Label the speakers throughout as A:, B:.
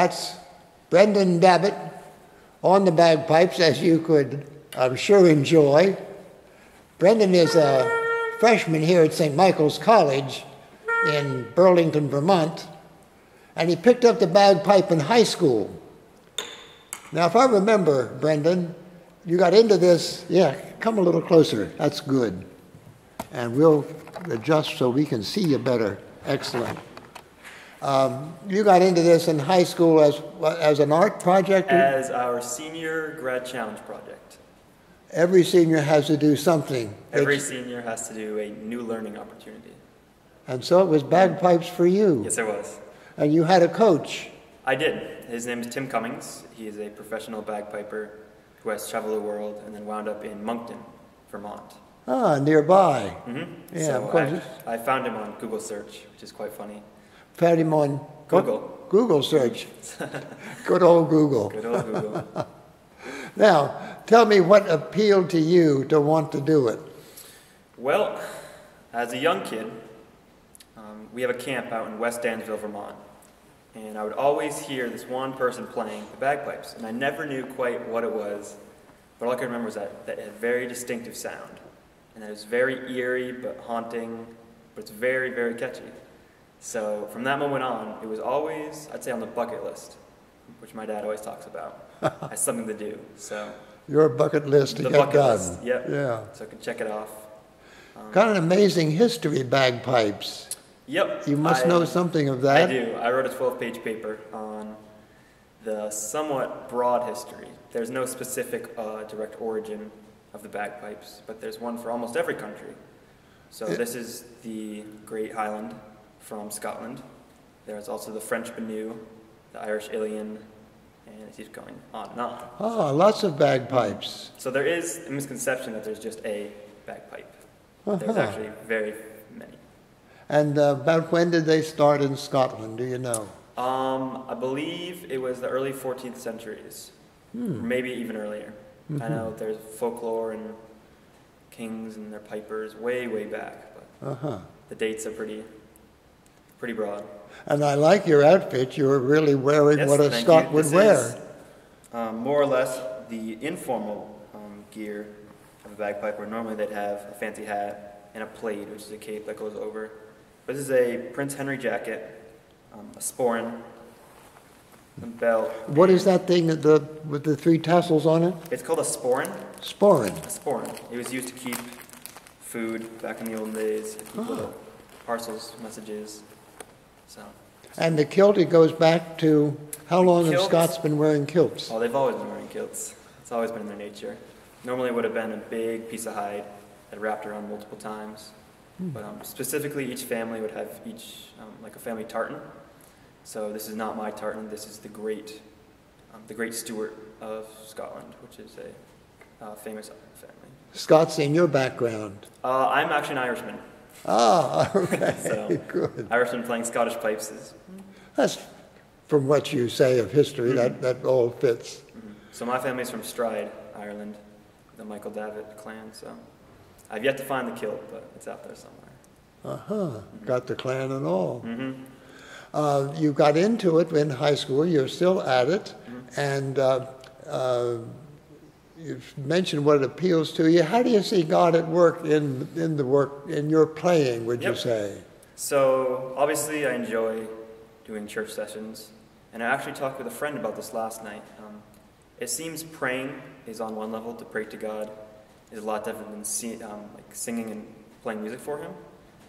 A: that's Brendan Babbitt on the bagpipes, as you could, I'm sure, enjoy. Brendan is a freshman here at St. Michael's College in Burlington, Vermont, and he picked up the bagpipe in high school. Now, if I remember, Brendan, you got into this, yeah, come a little closer, that's good. And we'll adjust so we can see you better. Excellent. You got into this in high school as an art project?
B: As our senior grad challenge project.
A: Every senior has to do something.
B: Every senior has to do a new learning opportunity.
A: And so it was bagpipes for you.
B: Yes, it was.
A: And you had a coach.
B: I did. His name is Tim Cummings. He is a professional bagpiper who has traveled the world and then wound up in Moncton, Vermont.
A: Ah, nearby.
B: Mm-hmm.
A: Yeah,
B: so
A: of course.
B: I found him on Google search, which is quite funny.
A: Found him on
B: Google.
A: What? Google search. Good old Google.
B: Good old Google.
A: Now, tell me what appealed to you to want to do it.
B: Well, as a young kid, we have a camp out in West Dansville, Vermont. And I would always hear this one person playing the bagpipes. And I never knew quite what it was. But all I could remember was that it had a very distinctive sound. And that it was very eerie but haunting, but it's very, very catchy. So from that moment on, it was always, I'd say, on the bucket list, which my dad always talks about as something to do. So
A: your bucket list to
B: the
A: get
B: bucket
A: done.
B: List, yep.
A: Yeah.
B: So I could check it off.
A: Got an amazing history, bagpipes.
B: Yep.
A: You must know something of that.
B: I do. I wrote a 12-page paper on the somewhat broad history. There's no specific direct origin of the bagpipes, but there's one for almost every country. So this is the Great Highland from Scotland. There's also the French Benue, the Irish Ilian, and it keeps going on and on.
A: Oh, lots of bagpipes.
B: So there is a misconception that there's just a bagpipe. There's actually very many.
A: And about when did they start in Scotland, do you know?
B: I believe it was the early 14th centuries, maybe even earlier. I know there's folklore and kings and their pipers way, way back, but the dates are pretty broad.
A: And I like your outfit. You're really wearing what a Scot would wear.
B: More or less the informal gear of a bagpiper. Normally they'd have a fancy hat and a plaid, which is a cape that goes over. But this is a Prince Henry jacket, a sporran, a belt.
A: What is that thing with the three tassels on it?
B: It's called a sporran.
A: Sporran.
B: A sporran. It was used to keep food back in the olden days, keep little parcels, messages. So.
A: And the kilt, it goes back to how long have Scots been wearing kilts?
B: Oh, they've always been wearing kilts. It's always been in their nature. Normally it would have been a big piece of hide that wrapped around multiple times. But specifically, each family would have like a family tartan. So this is not my tartan. This is the great Stuart of Scotland, which is a famous family.
A: Scots in your background?
B: I'm actually an Irishman.
A: Ah, okay,
B: so,
A: good.
B: Irishman playing Scottish pipes is...
A: That's, from what you say of history, that all fits.
B: So my family's from Stride, Ireland, the Michael Davitt clan, so... I've yet to find the kilt, but it's out there somewhere.
A: Got the clan and all. You got into it in high school. You're still at it, and you've mentioned what appeals to you. How do you see God at work in your playing? Would you say?
B: So obviously, I enjoy doing church sessions, and I actually talked with a friend about this last night. It seems praying is on one level, to pray to God is a lot different than like singing and playing music for Him.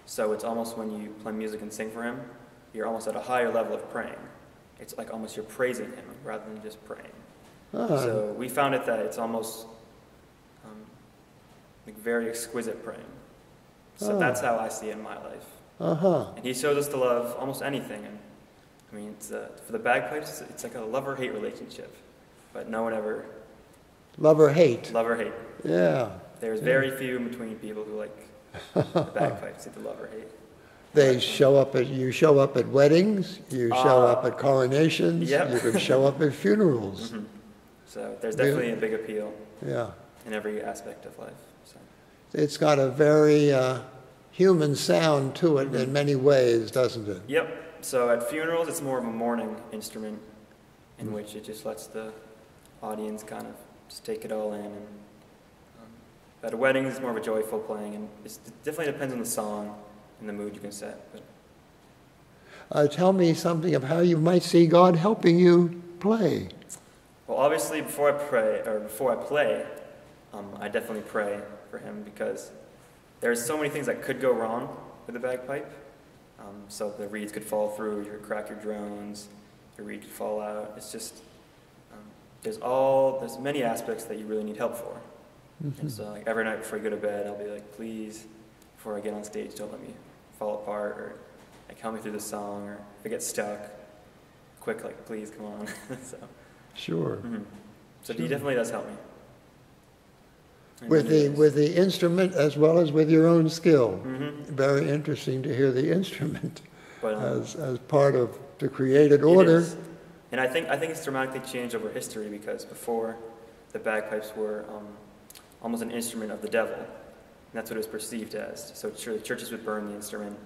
B: So it's almost when you play music and sing for Him, you're almost at a higher level of praying. It's like almost you're praising Him rather than just praying. So we found it that it's almost like very exquisite praying. So that's how I see it in my life. And He shows us to love almost anything. And I mean, it's, for the bagpipes, it's like a love-or-hate relationship. But no one ever...
A: Love or hate?
B: Love or hate.
A: Yeah.
B: There's very few in between people who like the bagpipes, either love or hate.
A: You show up at weddings, you show up at coronations, you can show up at funerals.
B: So there's definitely a big appeal in every aspect of life. So.
A: It's got a very human sound to it in many ways, doesn't it?
B: Yep. So at funerals, it's more of a mourning instrument. in which it just lets the audience kind of just take it all in. And at a wedding, it's more of a joyful playing, and it definitely depends on the song and the mood you can set. But
A: tell me something of how you might see God helping you play.
B: well, obviously, before I play, I definitely pray for him, because there's so many things that could go wrong with the bagpipe. So the reeds could fall through, you could crack your drones, your reed could fall out. It's just, there's many aspects that you really need help for. And so like every night before I go to bed, I'll be like, please, before I get on stage, don't let me fall apart, or like help me through the song, or if I get stuck, quick, like, please, come on. So,
A: Sure.
B: So he definitely does help me. And
A: With the instrument as well as with your own skill. Very interesting to hear the instrument
B: But,
A: as part of the created order.
B: It is. And I think it's dramatically changed over history, because before the bagpipes were almost an instrument of the devil, and that's what it was perceived as. So sure, the churches would burn the instrument,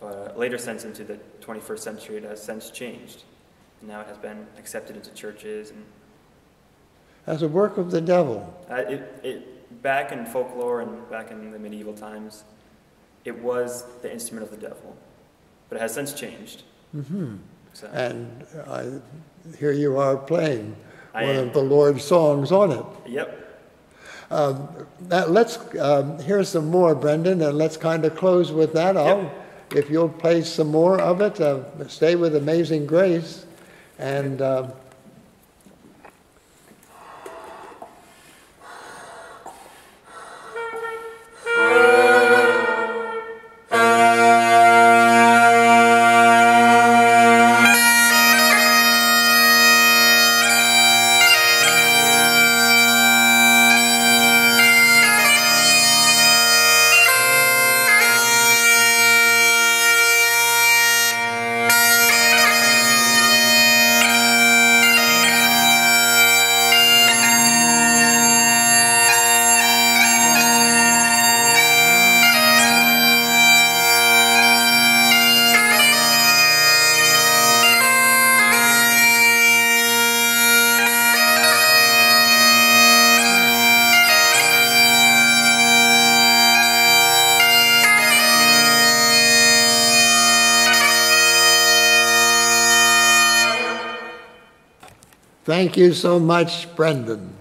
B: but later since into the 21st century, it has since changed, and now it has been accepted into churches. And
A: As a work of the devil.
B: Back in folklore and back in the medieval times, it was the instrument of the devil, but it has since changed. So,
A: And here you are playing one
B: am.
A: of the Lord's songs on it.
B: Yep.
A: Let's hear some more, Brendan, and let's kind of close with that. If you'll play some more of it, stay with Amazing Grace, and thank you so much, Brendan.